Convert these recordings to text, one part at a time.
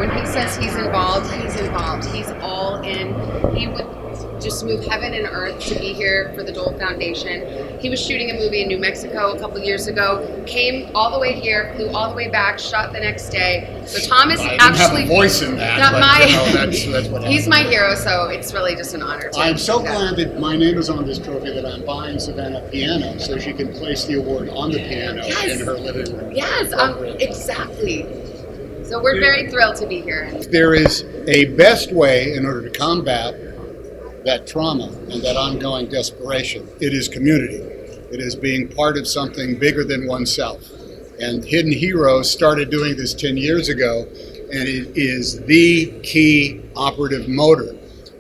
When he says he's involved, he's involved. He's all in. He would just move heaven and earth to be here for the Dole Foundation. He was shooting a movie in New Mexico a couple years ago, came all the way here, flew all the way back, shot the next day. So Thomas I actually have a voice in that. Not but, my. That's what He's happened. my hero, so it's really just an honor. I'm so glad that my name is on this trophy that I'm buying Savannah a piano so she can place the award on the piano in her living room. Yes, exactly. So we're very thrilled to be here. There is a best way in order to combat that trauma and that ongoing desperation. It is community. It is being part of something bigger than oneself. And Hidden Heroes started doing this 10 years ago, and it is the key operative motor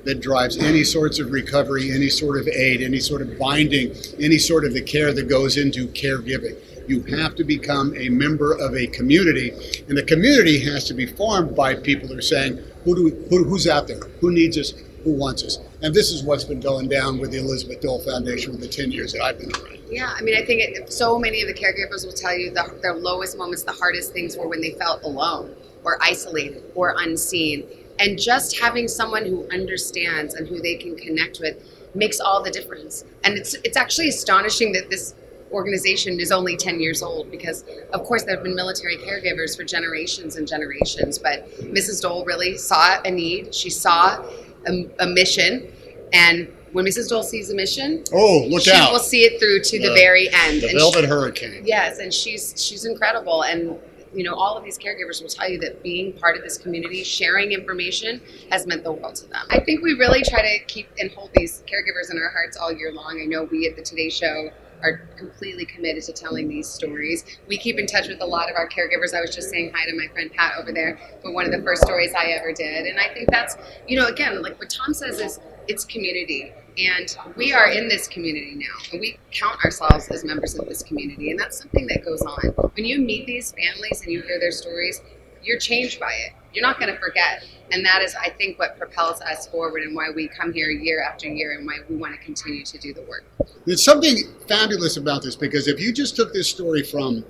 that drives any sorts of recovery, any sort of aid, any sort of binding, any sort of the care that goes into caregiving. You have to become a member of a community, and the community has to be formed by people who are saying, who's out there? Who needs us? Who wants us? And this is what's been going down with the Elizabeth Dole Foundation for the 10 years that I've been around. Yeah, I mean, I think so many of the caregivers will tell you their lowest moments, the hardest things were when they felt alone or isolated or unseen. And just having someone who understands and who they can connect with makes all the difference. And it's actually astonishing that this organization is only 10 years old, because of course there have been military caregivers for generations and generations, but Mrs. Dole really saw a need. She saw a mission, and when Mrs. Dole sees a mission, look out. She will see it through to the very end. The Velvet Hurricane. Yes, and she's incredible. And you know, all of these caregivers will tell you that being part of this community, sharing information, has meant the world to them. I think we really try to keep and hold these caregivers in our hearts all year long. I know we at the Today Show are completely committed to telling these stories. We keep in touch with a lot of our caregivers. I was just saying hi to my friend Pat over there for one of the first stories I ever did. And I think that's, you know, again, like what Tom says is it's community. And we are in this community now, and we count ourselves as members of this community. And that's something that goes on. When you meet these families and you hear their stories, you're changed by it. You're not going to forget. And that is, I think, what propels us forward and why we come here year after year and why we want to continue to do the work. There's something fabulous about this, because if you just took this story from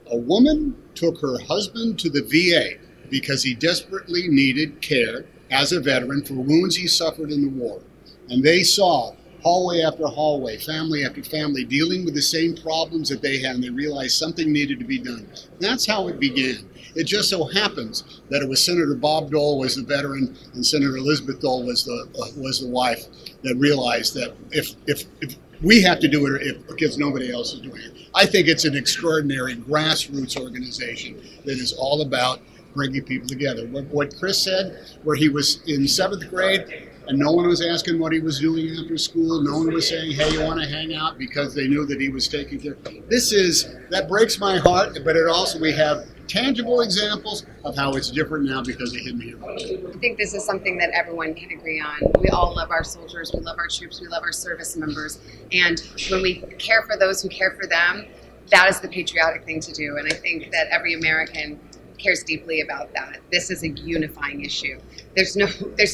a woman took her husband to the VA because he desperately needed care as a veteran for wounds he suffered in the war, and they saw hallway after hallway, family after family dealing with the same problems that they had, and they realized something needed to be done. That's how it began. It just so happens that it was Senator Bob Dole was the veteran and Senator Elizabeth Dole was the wife that realized that if we have to do it because nobody else is doing it. I think it's an extraordinary grassroots organization that is all about bringing people together. What Chris said, where he was in 7th grade, and no one was asking what he was doing after school. No one was saying, hey, you want to hang out, because they knew that he was taking care. That breaks my heart, but it also, we have tangible examples of how it's different now because of Hidden Heroes. I think this is something that everyone can agree on. We all love our soldiers, we love our troops, we love our service members. And when we care for those who care for them, that is the patriotic thing to do. And I think that every American cares deeply about that. This is a unifying issue. There's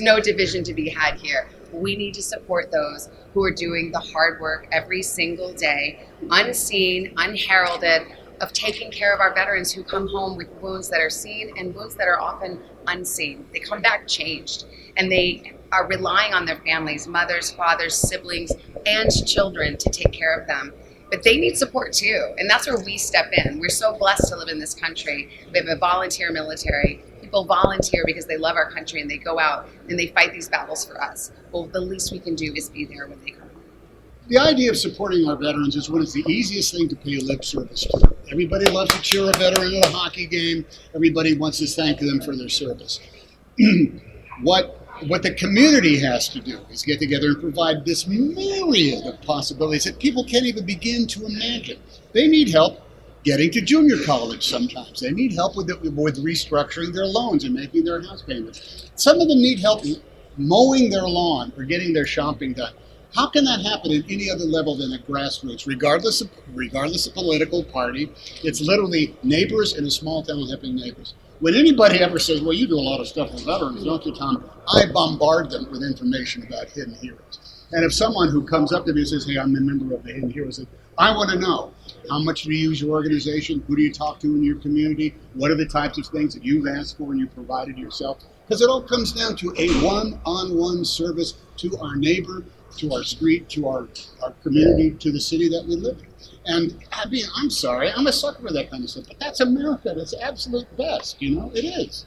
no division to be had here. We need to support those who are doing the hard work every single day, unseen, unheralded, of taking care of our veterans who come home with wounds that are seen and wounds that are often unseen. They come back changed, and they are relying on their families, mothers, fathers, siblings, and children to take care of them. But they need support too, and that's where we step in. We're so blessed to live in this country. We have a volunteer military. People volunteer because they love our country, and they go out and they fight these battles for us. Well, the least we can do is be there when they come home. The idea of supporting our veterans is one of the easiest thing to pay lip service to. Everybody loves to cheer a veteran at a hockey game. Everybody wants to thank them for their service. What the community has to do is get together and provide this myriad of possibilities that people can't even begin to imagine. They need help getting to junior college sometimes. They need help with restructuring their loans and making their house payments. Some of them need help mowing their lawn or getting their shopping done. How can that happen at any other level than at grassroots, regardless of political party? It's literally neighbors in a small town helping neighbors. When anybody ever says, well, you do a lot of stuff with veterans, don't you, Tom? I bombard them with information about Hidden Heroes. And if someone who comes up to me and says, hey, I'm a member of the Hidden Heroes, I want to know, how much do you use your organization? Who do you talk to in your community? What are the types of things that you've asked for and you provided yourself? Because it all comes down to a one-on-one service to our neighbor, to our street, to our community, to the city that we live in. And I mean, I'm sorry, I'm a sucker for that kind of stuff, but that's America at its absolute best, you know, it is.